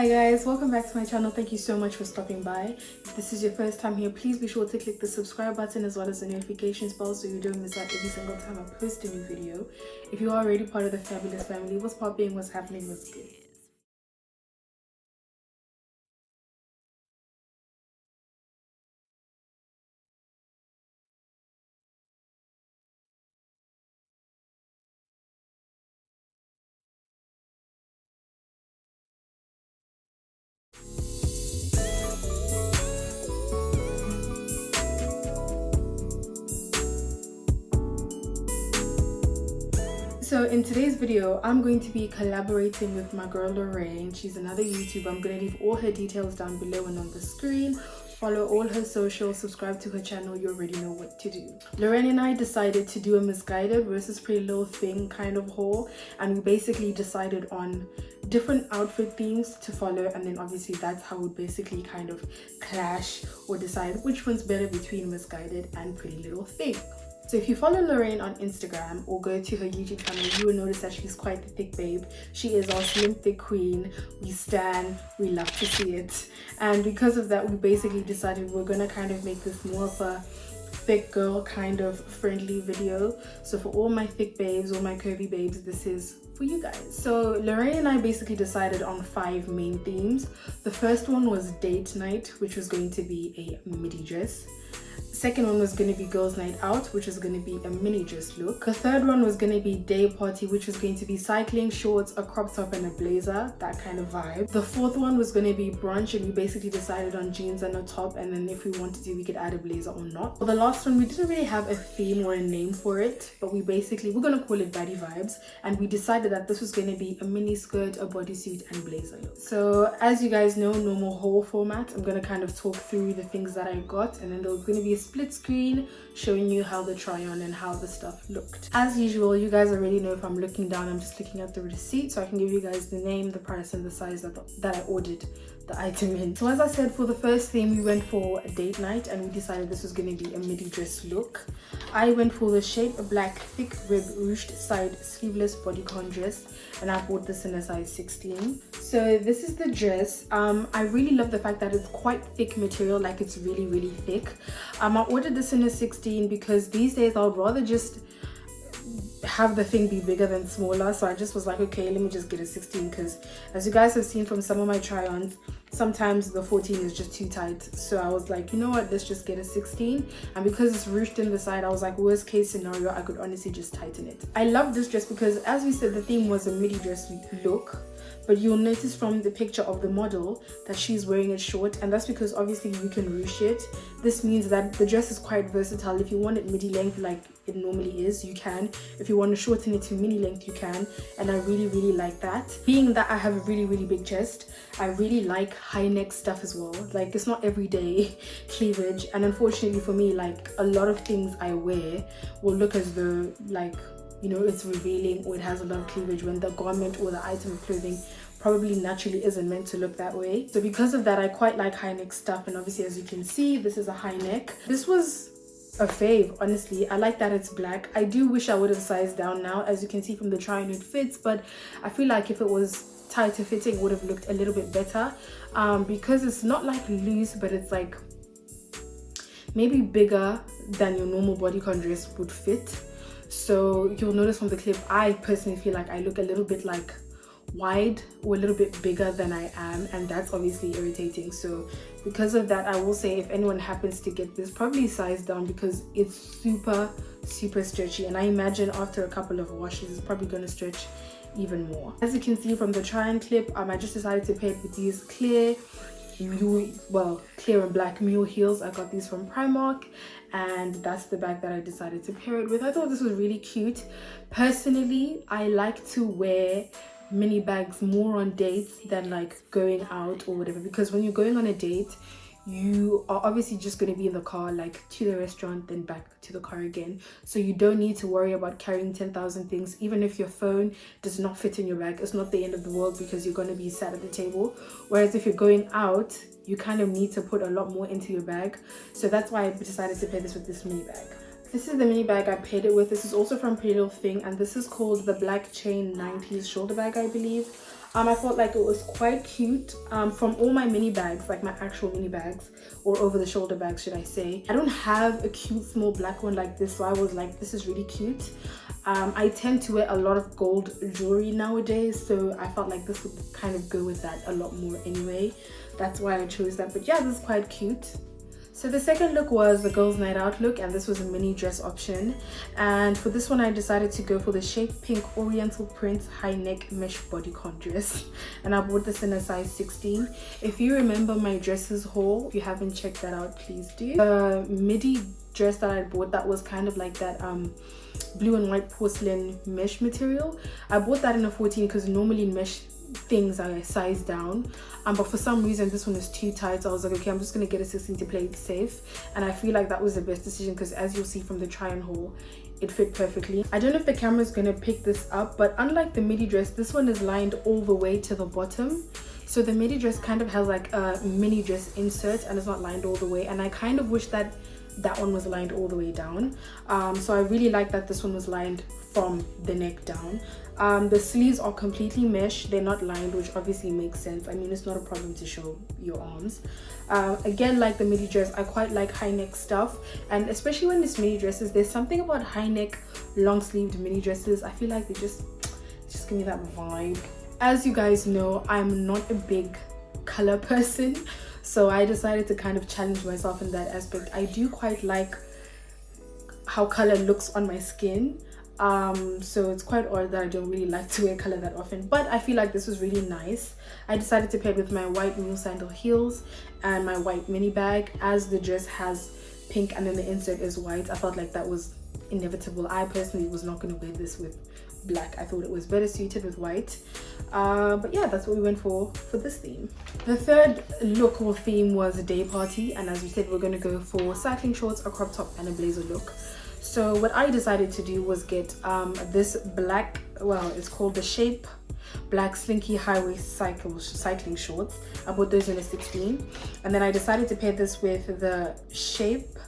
Hi guys, welcome back to my channel. Thank you so much for stopping by. If this is your first time here, please be sure to click the subscribe button as well as the notifications bell so you don't miss out every single time I post a new video. If you are already part of the fabulous family, what's popping, what's happening, what's good? So in today's video, I'm going to be collaborating with my girl Lorraine. She's another YouTuber. I'm going to leave all her details down below and on the screen. Follow all her socials, subscribe to her channel, you already know what to do. Lorraine and I decided to do a Missguided versus Pretty Little Thing kind of haul, and we basically decided on different outfit themes to follow, and then obviously that's how we basically kind of clash or decide which one's better between Missguided and Pretty Little Thing. So if you follow Lorraine on Instagram or go to her YouTube channel, you will notice that she's quite the thick babe. She is our slim thick queen. We stan, we love to see it. And because of that, we basically decided we're gonna kind of make this more of a thick girl kind of friendly video. So for all my thick babes, all my curvy babes, this is for you guys. So Lorraine and I basically decided on 5 main themes. The first one was date night, which was going to be a midi dress. Second one was going to be girls night out, which was going to be a mini dress look. The third one was going to be day party, which was going to be cycling shorts, a crop top and a blazer, that kind of vibe. The fourth one was going to be brunch, and we basically decided on jeans and a top, and then if we wanted to we could add a blazer or not. For the last one, we didn't really have a theme or a name for it, but we're going to call it baddie vibes, and we decided that this was going to be a mini skirt, a bodysuit and blazer look. So as you guys know, normal haul format, I'm going to kind of talk through the things that I got, and then there's going to be a split screen showing you how the try on and how the stuff looked. As usual, you guys already know if I'm looking down, I'm just looking at the receipt so I can give you guys the name, the price and the size that I ordered the item in. So as I said, for the first theme we went for a date night, and we decided this was going to be a midi dress look. I went for the shape black thick rib ruched side sleeveless bodycon dress, and I bought this in a size 16. So this is the dress. I really love the fact that it's quite thick material, like it's really thick. I ordered this in a 16 because these days I would rather just have the thing be bigger than smaller, so I just was like, okay, let me just get a 16, because as you guys have seen from some of my try-ons, sometimes the 14 is just too tight. So I was like, you know what, let's just get a 16. And because it's ruched in the side, I was like, worst case scenario, I could honestly just tighten it. I love this dress because, as we said, the theme was a midi dress look, but you'll notice from the picture of the model that she's wearing it short, and that's because obviously you can ruche it. This means that the dress is quite versatile. If you want it midi length like it normally is, you can. If you want to shorten it to mini length, you can, and I really like that. Being that I have a really big chest, I really like high neck stuff as well. Like, it's not everyday cleavage, and unfortunately for me, like, a lot of things I wear will look as though, like, you know, it's revealing or it has a lot of cleavage, when the garment or the item of clothing probably naturally isn't meant to look that way. So because of that, I quite like high neck stuff, and obviously as you can see, this is a high neck. This was a fave, honestly. I like that it's black. I do wish I would have sized down now. As you can see from the try on, it fits, but I feel like if it was tighter fitting, it would have looked a little bit better, because it's not like loose, but it's like maybe bigger than your normal bodycon dress would fit. So you'll notice from the clip, I personally feel like I look a little bit like wide or a little bit bigger than I am, and that's obviously irritating. So because of that, I will say if anyone happens to get this, probably size down, because it's super stretchy, and I imagine after a couple of washes it's probably going to stretch even more. As you can see from the try on clip, I just decided to pair it with these clear and black mule heels. I got these from Primark, and that's the bag that I decided to pair it with. I thought this was really cute. Personally, I like to wear mini bags more on dates than like going out or whatever, because when you're going on a date, you are obviously just going to be in the car, like to the restaurant, then back to the car again. So you don't need to worry about carrying 10,000 things. Even if your phone does not fit in your bag, it's not the end of the world, because you're going to be sat at the table. Whereas if you're going out, you kind of need to put a lot more into your bag. So that's why I decided to pair this with this mini bag. This is the mini bag I paired it with. This is also from Pretty Little Thing, and this is called the Black Chain 90s shoulder bag, I believe. I felt like it was quite cute. From all my mini bags, like my actual mini bags, or over the shoulder bags should I say, I don't have a cute small black one like this, so I was like, this is really cute. I tend to wear a lot of gold jewelry nowadays, so I felt like this would kind of go with that a lot more anyway. That's why I chose that. But yeah, this is quite cute. So the second look was the girls' night out look, and this was a mini dress option. And for this one I decided to go for the shade pink oriental print high neck mesh bodycon dress, and I bought this in a size 16. If you remember my dresses haul, if you haven't checked that out, please do. The midi dress that I bought, that was kind of like that blue and white porcelain mesh material. I bought that in a 14 because normally mesh things are sized down, but for some reason this one is too tight, so I was like, okay, I'm just gonna get a 16 to play it safe. And I feel like that was the best decision because, as you'll see from the try on haul, it fit perfectly. I don't know if the camera is gonna pick this up, but unlike the midi dress, this one is lined all the way to the bottom. So the midi dress kind of has like a mini dress insert and it's not lined all the way, and I kind of wish that that one was lined all the way down. So I really like that this one was lined from the neck down. The sleeves are completely mesh, they're not lined, which obviously makes sense. I mean, it's not a problem to show your arms. Again, like the midi dress, I quite like high neck stuff, and especially when it's mini dresses, there's something about high neck long sleeved mini dresses, I feel like they just give me that vibe. As you guys know, I'm not a big color person, so I decided to kind of challenge myself in that aspect. I do quite like how color looks on my skin, so it's quite odd that I don't really like to wear color that often, but I feel like this was really nice. I decided to pair it with my white mule sandal heels and my white mini bag. As the dress has pink and then the insert is white, I felt like that was inevitable. I personally was not going to wear this with black. I thought it was better suited with white, but yeah, that's what we went for this theme. The third look or theme was a day party, and as we said, we're going to go for cycling shorts, a crop top and a blazer look. So what I decided to do was get this black, well, it's called the Shape black slinky high waist cycling shorts. I bought those in a 16, and then I decided to pair this with the Shape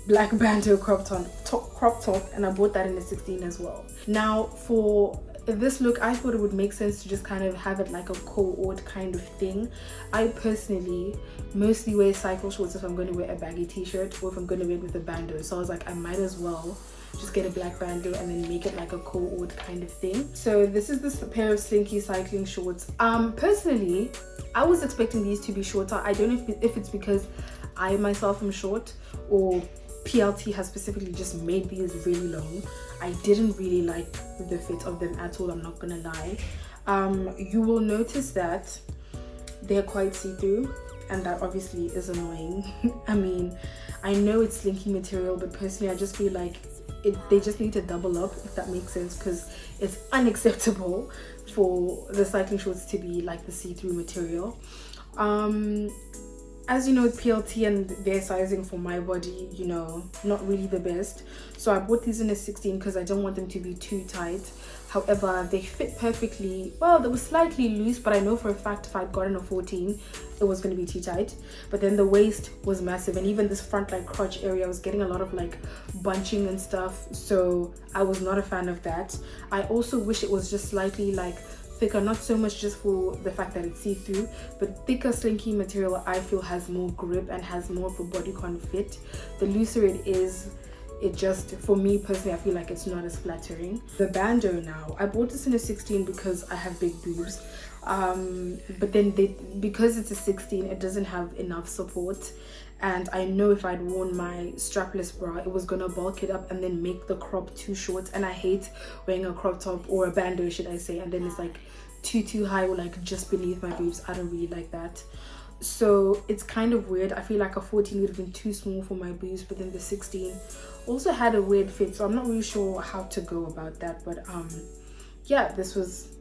black bandeau crop top, and I bought that in a 16 as well. Now for this look, I thought it would make sense to just kind of have it like a co-ord kind of thing. I personally mostly wear cycle shorts if I'm going to wear a baggy t-shirt or if I'm going to wear it with a bandeau, so I was like, I might as well just get a black bandeau and then make it like a co-ord kind of thing. So this is this pair of slinky cycling shorts. Personally, I was expecting these to be shorter. I don't know if it's because I myself am short, or PLT has specifically just made these really long. I didn't really like the fit of them at all, I'm not gonna lie. You will notice that they're quite see-through, and that obviously is annoying. I mean, I know it's slinky material, but personally I just feel like they just need to double up, if that makes sense, because it's unacceptable for the cycling shorts to be like the see-through material. As you know, with PLT and their sizing for my body, you know, not really the best. So I bought these in a 16 because I don't want them to be too tight. However, they fit perfectly. Well, they were slightly loose, but I know for a fact if I'd gotten a 14, it was going to be too tight. But then the waist was massive, and even this front like crotch area, I was getting a lot of like bunching and stuff. So I was not a fan of that. I also wish it was just slightly like thicker, not so much just for the fact that it's see-through, but thicker slinky material I feel has more grip and has more of a bodycon fit. The looser it is, it just, for me personally, I feel like it's not as flattering. The bandeau now, I bought this in a 16 because I have big boobs, but then because it's a 16, it doesn't have enough support, and I know if I'd worn my strapless bra, it was gonna bulk it up and then make the crop too short, and I hate wearing a crop top or a bandeau should I say, and then it's like too high or like just beneath my boobs. I don't really like that. So it's kind of weird. I feel like a 14 would have been too small for my boobs, but then the 16 also had a weird fit, so I'm not really sure how to go about that. But yeah, this was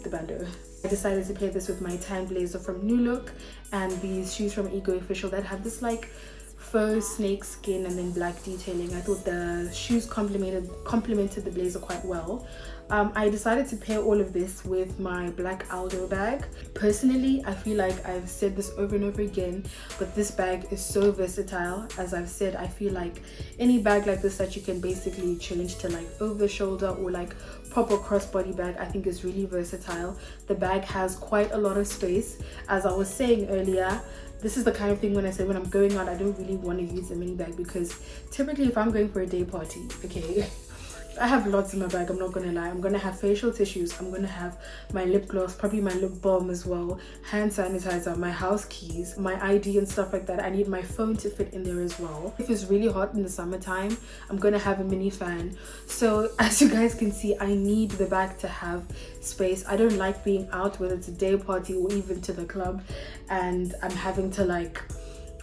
the bandeau. I decided to pair this with my tan blazer from New Look and these shoes from Ego Official that have this like faux snake skin and then black detailing. I thought the shoes complemented the blazer quite well. I decided to pair all of this with my black Aldo bag. Personally, I feel like I've said this over and over again, but this bag is so versatile. As I've said, I feel like any bag like this that you can basically change to like over the shoulder or like proper crossbody bag, I think is really versatile. The bag has quite a lot of space. As I was saying earlier, this is the kind of thing when I say when I'm going out, I don't really want to use a mini bag, because typically if I'm going for a day party, okay, I have lots in my bag, I'm not gonna lie. I'm gonna have facial tissues, I'm gonna have my lip gloss, probably my lip balm as well, hand sanitizer, my house keys, my ID and stuff like that. I need my phone to fit in there as well. If it's really hot in the summertime, I'm gonna have a mini fan. So as you guys can see, I need the bag to have space. I don't like being out, whether it's a day party or even to the club, and I'm having to like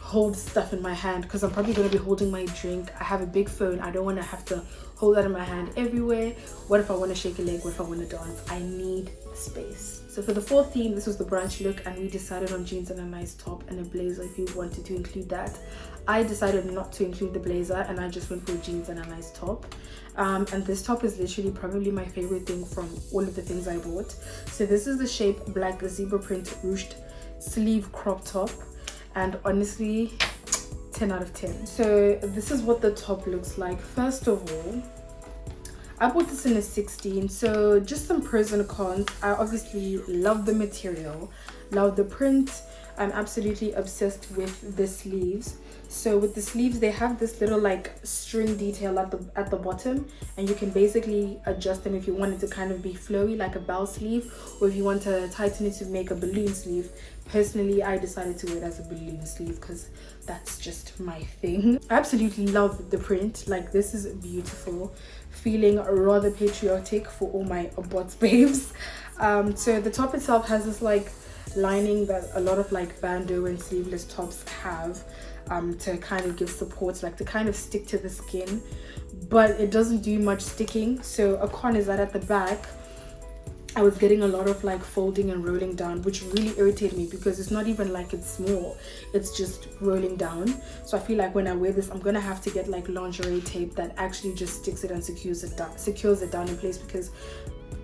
hold stuff in my hand, because I'm probably going to be holding my drink. I have a big phone, I don't want to have to hold that in my hand everywhere. What if I want to shake a leg? What if I want to dance? I need space. So for the fourth theme, this was the brunch look, and we decided on jeans and a nice top and a blazer if you wanted to include that. I decided not to include the blazer, and I just went for jeans and a nice top. And this top is literally probably my favorite thing from all of the things I bought. So this is the shape black zebra print ruched sleeve crop top, and honestly 10 out of 10. So this is what the top looks like. First of all, I bought this in a 16, so just some pros and cons. I obviously love the material, love the print. I'm absolutely obsessed with the sleeves. So with the sleeves, they have this little like string detail at the bottom, and you can basically adjust them if you want it to kind of be flowy like a bell sleeve, or if you want to tighten it to make a balloon sleeve. Personally, I decided to wear it as a balloon sleeve because that's just my thing. I absolutely love the print. Like, this is beautiful. Feeling rather patriotic for all my bots babes. So the top itself has this like lining that a lot of like bandeau and sleeveless tops have, to kind of give support, like to kind of stick to the skin, but it doesn't do much sticking. So a con is that at the back I was getting a lot of like folding and rolling down, which really irritated me, because it's not even like it's small, it's just rolling down. So I feel like when I wear this, I'm gonna have to get like lingerie tape that actually just sticks it and secures it down in place, because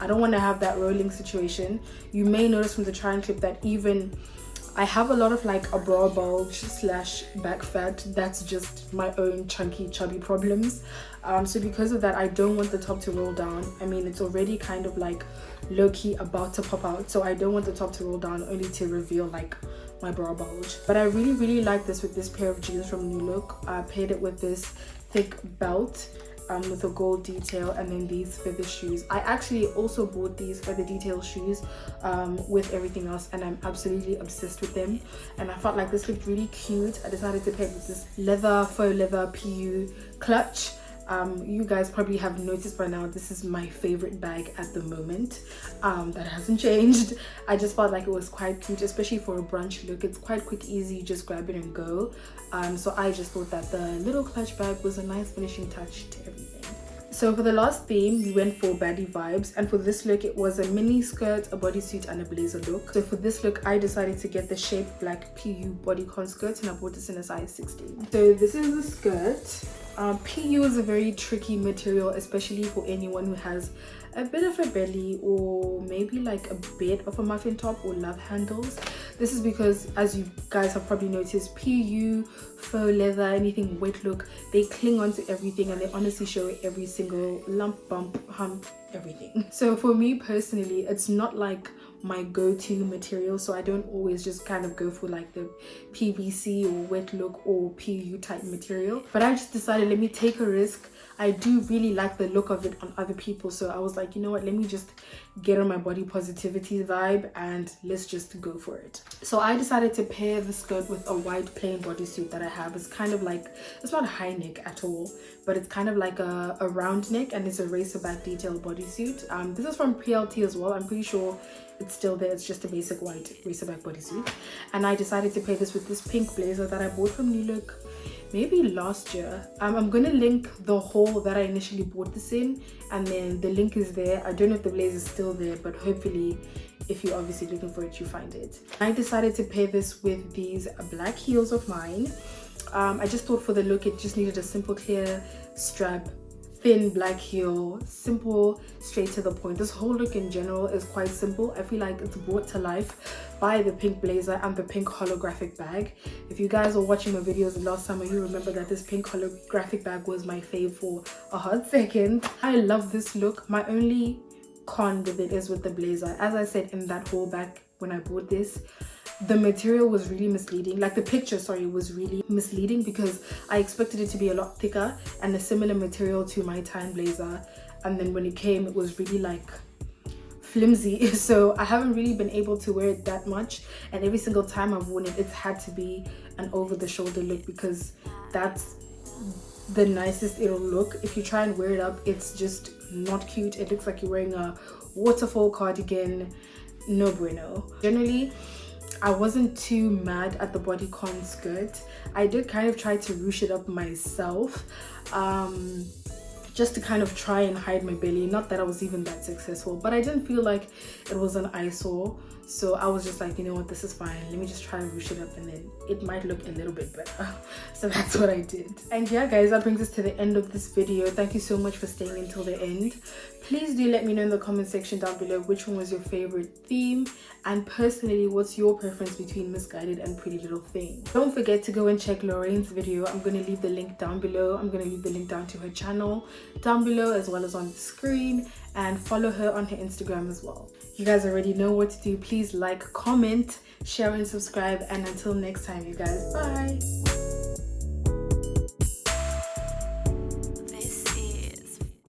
I don't want to have that rolling situation. You may notice from the try and clip that even I have a lot of like a bra bulge slash back fat. That's just my own chunky chubby problems. So because of that, I don't want the top to roll down. I mean, it's already kind of like low-key about to pop out, so I don't want the top to roll down only to reveal like my bra bulge. But I really like this with this pair of jeans from New Look. I paired it with this thick belt with a gold detail, and then these feather shoes. I actually also bought these feather detail shoes with everything else, and I'm absolutely obsessed with them, and I felt like this looked really cute. I decided to pair it with this faux leather PU clutch. You guys probably have noticed by now, this is my favorite bag at the moment. That hasn't changed. I just felt like it was quite cute, especially for a brunch look. It's quite quick, easy, you just grab it and go. So I just thought that the little clutch bag was a nice finishing touch to everything. So for the last theme, we went for baddie vibes, and for this look it was a mini skirt, a bodysuit and a blazer look. So for this look, I decided to get the shape black PU bodycon skirt, and I bought this in a size 16. So this is the skirt. PU is a very tricky material, especially for anyone who has a bit of a belly or maybe like a bit of a muffin top or love handles. This is because, as you guys have probably noticed, PU, faux leather, anything wet look, they cling onto everything, and they honestly show every single lump, bump, hump, everything. So for me personally, it's not like my go-to material, so I don't always just kind of go for like the PVC or wet look or PU type material, but I just decided, let me take a risk. I do really like the look of it on other people, so I was like, you know what, let me just get on my body positivity vibe and let's just go for it. So I decided to pair the skirt with a white plain bodysuit that I have. It's kind of like, it's not a high neck at all, but it's kind of like a round neck, and it's a racer back detail bodysuit. This is from PLT as well. I'm pretty sure it's still there. It's just a basic white racer back bodysuit, and I decided to pair this with this pink blazer that I bought from New Look maybe last year. I'm gonna link the haul that I initially bought this in, and then the link is there. I don't know if the blazer is still there, but hopefully if you're obviously looking for it, you find it. I decided to pair this with these black heels of mine. I just thought for the look it just needed a simple clear strap thin black heel, simple, straight to the point. This whole look in general is quite simple. I feel like it's brought to life by the pink blazer and the pink holographic bag. If you guys were watching my videos last summer, you remember that this pink holographic bag was my fave for a hot second. I love this look. My only con with it is with the blazer. As I said in that haul back when I bought this, the material was really misleading. Like the picture, sorry, was really misleading because I expected it to be a lot thicker and a similar material to my tan blazer, and then when it came it was really like flimsy. So I haven't really been able to wear it that much, and every single time I've worn it, it's had to be an over the shoulder look because that's the nicest it'll look. If you try and wear it up, it's just not cute. It looks like you're wearing a waterfall cardigan. No bueno. Generally, I wasn't too mad at the bodycon skirt. I did kind of try to ruche it up myself, just to kind of try and hide my belly. Not that I was even that successful, but I didn't feel like it was an eyesore. So I was just like, you know what, this is fine. Let me just try and ruche it up and then it might look a little bit better. So that's what I did. And yeah, guys, that brings us to the end of this video. Thank you so much for staying until the end. Please do let me know in the comment section down below which one was your favorite theme, and personally, what's your preference between Missguided and Pretty Little Thing. Don't forget to go and check Lorraine's video. I'm going to leave the link down below. I'm going to leave the link down to her channel down below as well as on the screen, and follow her on her Instagram as well. You guys already know what to do. Please like, comment, share and subscribe, and until next time, you guys, bye.